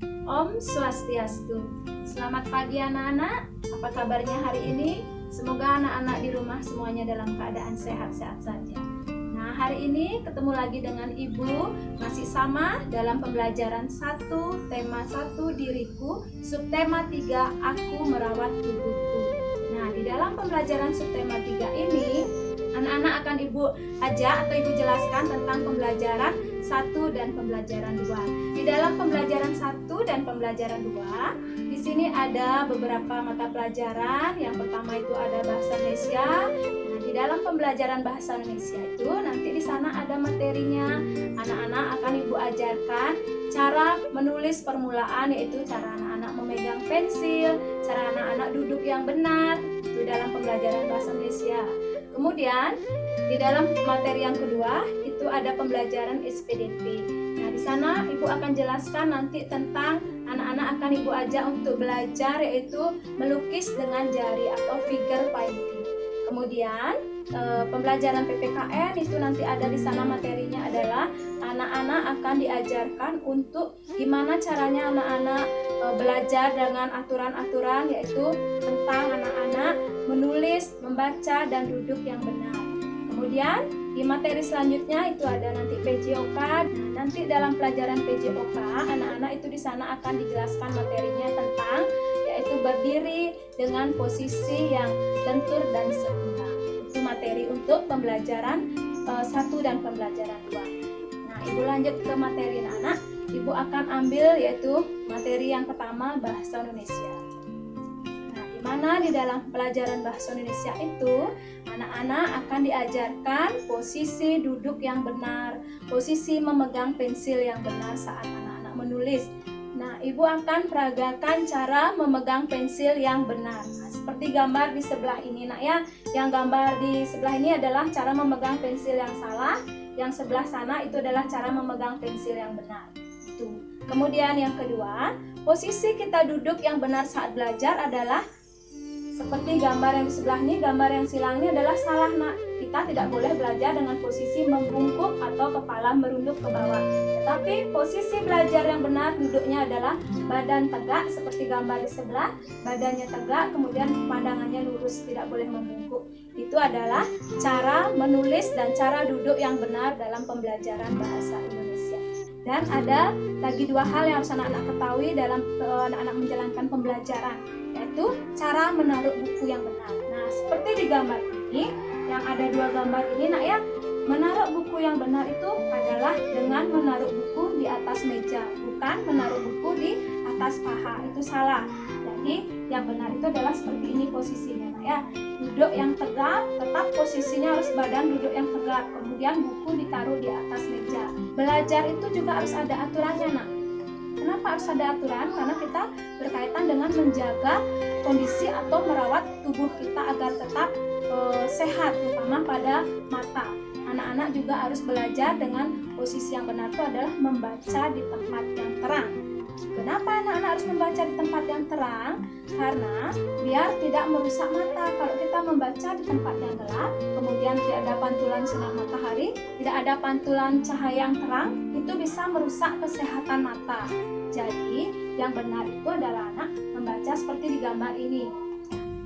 Om Swastiastu. Selamat pagi anak-anak. Apa kabarnya hari ini? Semoga anak-anak di rumah semuanya dalam keadaan sehat-sehat saja. Nah, hari ini ketemu lagi dengan Ibu, masih sama dalam pembelajaran 1, tema 1 diriku, subtema 3 aku merawat tubuhku. Nah, di dalam pembelajaran subtema 3 ini, anak-anak akan Ibu ajak atau Ibu jelaskan tentang pembelajaran 1 dan pembelajaran 2. Di dalam pembelajaran 1 dan pembelajaran 2, di sini ada beberapa mata pelajaran. Yang pertama itu ada bahasa Indonesia. Nah, di dalam pembelajaran bahasa Indonesia itu nanti di sana ada materinya. Anak-anak akan Ibu ajarkan cara menulis permulaan, yaitu cara anak-anak memegang pensil, cara anak-anak duduk yang benar. Itu dalam pembelajaran bahasa Indonesia. Kemudian di dalam materi yang kedua itu ada pembelajaran SPDP. Nah, di sana Ibu akan jelaskan nanti tentang anak-anak akan Ibu ajak untuk belajar yaitu melukis dengan jari atau figure painting. Kemudian pembelajaran PPKN itu nanti ada di sana materinya adalah anak-anak akan diajarkan untuk gimana caranya anak-anak belajar dengan aturan-aturan, yaitu tentang anak-anak menulis, membaca, dan duduk yang benar. Kemudian di materi selanjutnya itu ada nanti PJOK. Nah, nanti dalam pelajaran PJOK anak-anak itu di sana akan dijelaskan materinya tentang yaitu berdiri dengan posisi yang lentur dan seimbang. Itu materi untuk pembelajaran 1 dan pembelajaran 2. Nah, Ibu lanjut ke materi anak. Ibu akan ambil yaitu materi yang pertama bahasa Indonesia. Nah, di mana di dalam pelajaran bahasa Indonesia itu anak-anak akan diajarkan posisi duduk yang benar, posisi memegang pensil yang benar saat anak-anak menulis. Nah, Ibu akan peragakan cara memegang pensil yang benar. Nah, seperti gambar di sebelah ini, nak ya. Yang gambar di sebelah ini adalah cara memegang pensil yang salah, yang sebelah sana itu adalah cara memegang pensil yang benar. Itu. Kemudian yang kedua, posisi kita duduk yang benar saat belajar adalah seperti gambar yang di sebelah ini, gambar yang silang ini adalah salah, nak. Kita tidak boleh belajar dengan posisi membungkuk atau kepala merunduk ke bawah. Tetapi posisi belajar yang benar duduknya adalah badan tegak seperti gambar di sebelah, badannya tegak, kemudian pandangannya lurus, tidak boleh membungkuk. Itu adalah cara menulis dan cara duduk yang benar dalam pembelajaran bahasa Indonesia. Dan ada lagi 2 hal yang harus anak-anak ketahui dalam anak-anak menjalankan pembelajaran, yaitu cara menaruh buku yang benar. Nah, seperti di gambar ini, yang ada 2 gambar ini, nak ya, menaruh buku yang benar itu adalah dengan menaruh buku di atas meja, bukan menaruh buku di atas paha. Itu salah. Jadi yang benar itu adalah seperti ini posisinya, nak ya. Duduk yang tegak, tetap posisinya harus badan duduk yang tegak, kemudian buku ditaruh di atas meja. Belajar itu juga harus ada aturannya, nak. Kenapa harus ada aturan? Karena kita berkaitan dengan menjaga kondisi atau merawat tubuh kita agar tetap sehat, terutama pada mata. Anak-anak juga harus belajar dengan posisi yang benar itu adalah membaca di tempat yang terang. Kenapa anak-anak harus membaca di tempat yang terang? Karena biar tidak merusak mata. Kalau kita membaca di tempat yang gelap, kemudian tidak ada pantulan sinar matahari, tidak ada pantulan cahaya yang terang, itu bisa merusak kesehatan mata. Jadi yang benar itu adalah anak membaca seperti di gambar ini.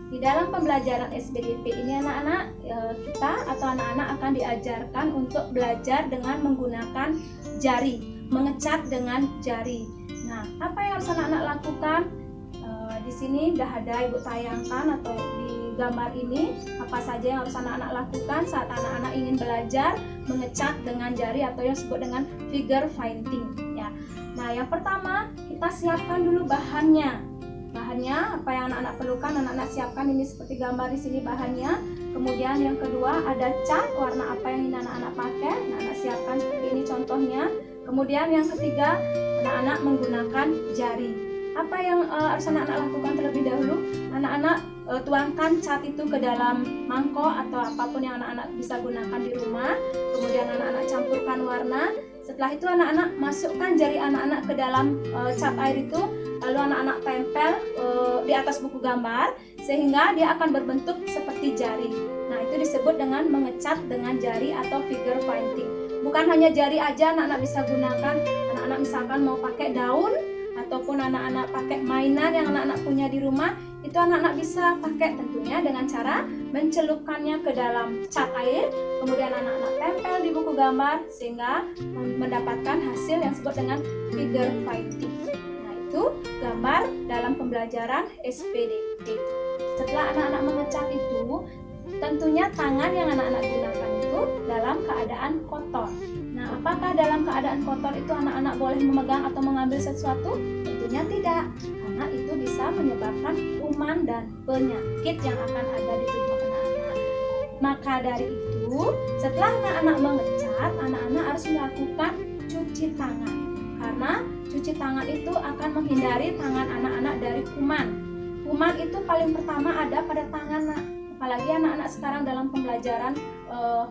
Di dalam pembelajaran SPDP ini anak-anak kita atau anak-anak akan diajarkan untuk belajar dengan menggunakan jari, mengecat dengan jari. Nah, apa yang harus anak-anak lakukan? Di sini sudah ada Ibu tayangkan atau di gambar ini apa saja yang harus anak-anak lakukan saat anak-anak ingin belajar mengecat dengan jari atau yang disebut dengan figure painting ya. Nah, yang pertama kita siapkan dulu bahannya. Bahannya apa yang anak-anak perlukan, anak-anak siapkan ini seperti gambar di sini bahannya. Kemudian yang kedua ada cat warna apa yang ingin anak-anak pakai, anak-anak siapkan seperti ini contohnya. Kemudian yang ketiga anak-anak menggunakan jari. Apa yang harus anak-anak lakukan terlebih dahulu? Anak-anak tuangkan cat itu ke dalam mangkok atau apapun yang anak-anak bisa gunakan di rumah. Kemudian anak-anak campurkan warna. Setelah itu anak-anak masukkan jari anak-anak ke dalam cat air itu, lalu anak-anak tempel di atas buku gambar sehingga dia akan berbentuk seperti jari. Nah, itu disebut dengan mengecat dengan jari atau figure painting. Bukan hanya jari aja anak-anak bisa gunakan. Anak-anak misalkan mau pakai daun atau ataupun anak-anak pakai mainan yang anak-anak punya di rumah, itu anak-anak bisa pakai tentunya dengan cara mencelupkannya ke dalam cat air, kemudian anak-anak tempel di buku gambar sehingga mendapatkan hasil yang disebut dengan figure fighting. Nah, itu gambar dalam pembelajaran SPDT. Setelah anak-anak mengecat itu, tentunya tangan yang anak-anak gunakan itu dalam keadaan kotor. Nah, apakah dalam keadaan kotor itu anak-anak boleh memegang atau mengambil sesuatu? Tentunya tidak, karena itu bisa menyebabkan kuman dan penyakit yang akan ada di tubuh anak-anak. Maka dari itu, setelah anak-anak mengecat, anak-anak harus melakukan cuci tangan. Karena cuci tangan itu akan menghindari tangan anak-anak dari kuman. Kuman itu paling pertama ada pada tangan, apalagi anak-anak sekarang dalam pembelajaran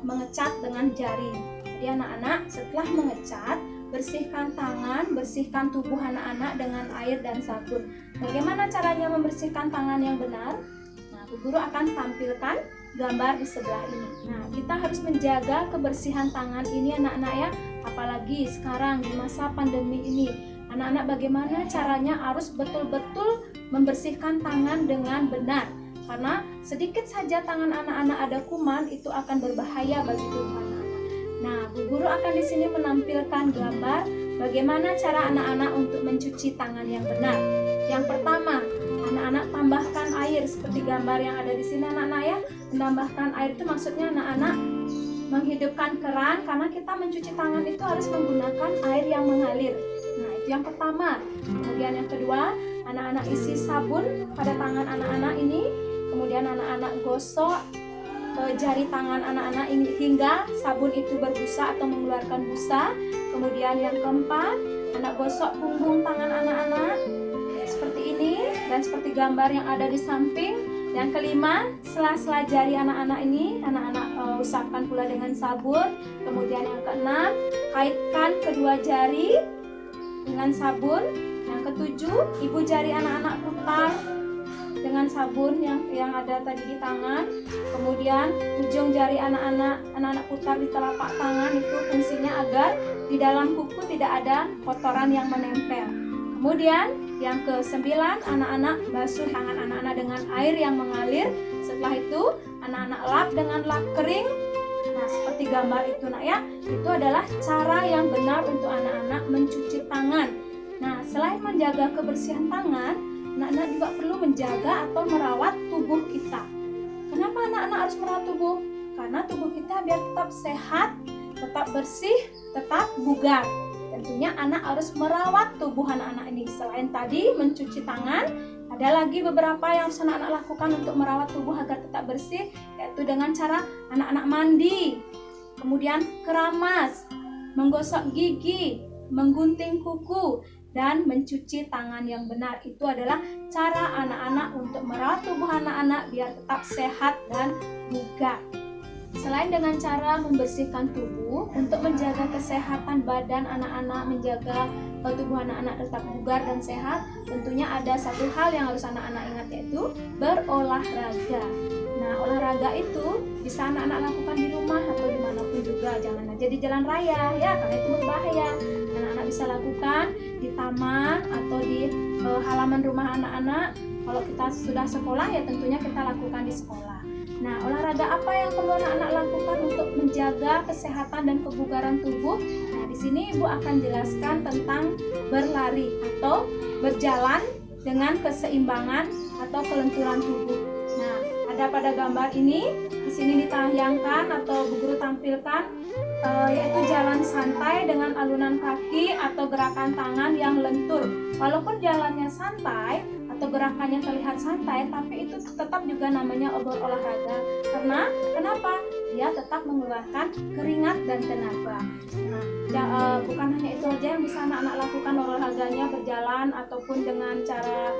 mengecat dengan jari. Jadi anak-anak setelah mengecat, bersihkan tangan, bersihkan tubuh anak-anak dengan air dan sabun. Bagaimana caranya membersihkan tangan yang benar? Nah, Bu Guru akan tampilkan gambar di sebelah ini. Nah, kita harus menjaga kebersihan tangan ini anak-anak ya, apalagi sekarang di masa pandemi ini. Anak-anak bagaimana caranya harus betul-betul membersihkan tangan dengan benar. Karena sedikit saja tangan anak-anak ada kuman, itu akan berbahaya bagi tubuh anak-anak. Nah, Bu Guru akan di sini menampilkan gambar bagaimana cara anak-anak untuk mencuci tangan yang benar. Yang pertama, anak-anak tambahkan air seperti gambar yang ada di sini anak-anak ya. Menambahkan air itu maksudnya anak-anak menghidupkan keran, karena kita mencuci tangan itu harus menggunakan air yang mengalir. Nah, itu yang pertama. Kemudian yang kedua, anak-anak isi sabun pada tangan anak-anak ini. Kemudian anak-anak gosok jari tangan anak-anak ini hingga sabun itu berbusa atau mengeluarkan busa. Kemudian yang keempat, anak gosok punggung tangan anak-anak seperti ini dan seperti gambar yang ada di samping. Yang kelima, sela-sela jari anak-anak ini anak-anak usapkan pula dengan sabun. Kemudian yang keenam, kaitkan kedua jari dengan sabun. Yang ketujuh, ibu jari anak-anak putar dengan sabun yang ada tadi di tangan. Kemudian ujung jari anak-anak putar di telapak tangan, itu fungsinya agar di dalam kuku tidak ada kotoran yang menempel. Kemudian yang ke-9, anak-anak basuh tangan anak-anak dengan air yang mengalir. Setelah itu anak-anak lap dengan lap kering. Nah, seperti gambar itu nak ya, itu adalah cara yang benar untuk anak-anak mencuci tangan. Nah, selain menjaga kebersihan tangan, anak-anak juga perlu menjaga atau merawat tubuh kita. Kenapa anak-anak harus merawat tubuh? Karena tubuh kita biar tetap sehat, tetap bersih, tetap bugar. Tentunya anak harus merawat tubuh anak-anak ini. Selain tadi mencuci tangan, ada lagi beberapa yang harus anak-anak lakukan untuk merawat tubuh agar tetap bersih, yaitu dengan cara anak-anak mandi, kemudian keramas, menggosok gigi, menggunting kuku, dan mencuci tangan yang benar. Itu adalah cara anak-anak untuk merawat tubuh anak-anak biar tetap sehat dan bugar. Selain dengan cara membersihkan tubuh, untuk menjaga kesehatan badan anak-anak, menjaga tubuh anak-anak tetap bugar dan sehat, tentunya ada satu hal yang harus anak-anak ingat, yaitu berolahraga. Nah, olahraga itu bisa anak-anak lakukan di rumah atau dimanapun juga, jangan aja di jalan raya ya, karena itu berbahaya. Anak-anak bisa lakukan di taman atau di halaman rumah anak-anak. Kalau kita sudah sekolah ya tentunya kita lakukan di sekolah. Nah, olahraga apa yang perlu anak-anak lakukan untuk menjaga kesehatan dan kebugaran tubuh? Nah, di sini Ibu akan jelaskan tentang berlari atau berjalan dengan keseimbangan atau kelenturan tubuh. Nah, ada pada gambar ini, di sini ditayangkan atau Bu Guru tampilkan yaitu jalan santai dengan alunan kaki atau gerakan tangan yang lentur. Walaupun jalannya santai atau gerakannya terlihat santai, tapi itu tetap juga namanya olahraga. Karena kenapa? Dia tetap mengeluarkan keringat dan tenaga. Nah, bukan hanya itu saja yang bisa anak-anak lakukan olahraganya, berjalan ataupun dengan cara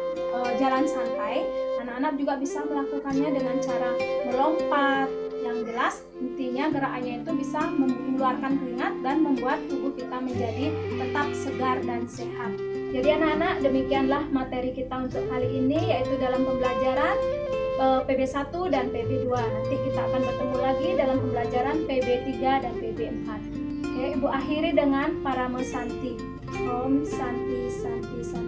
jalan santai. Anak-anak juga bisa melakukannya dengan cara melompat. Yang jelas intinya gerakannya itu bisa mengeluarkan keringat dan membuat tubuh kita menjadi tetap segar dan sehat. Jadi anak-anak, demikianlah materi kita untuk kali ini, yaitu dalam pembelajaran PB1 dan PB2. Nanti kita akan bertemu lagi dalam pembelajaran PB3 dan PB4. Oke, Ibu akhiri dengan Paramo Santi. Om Santi Santi Santi.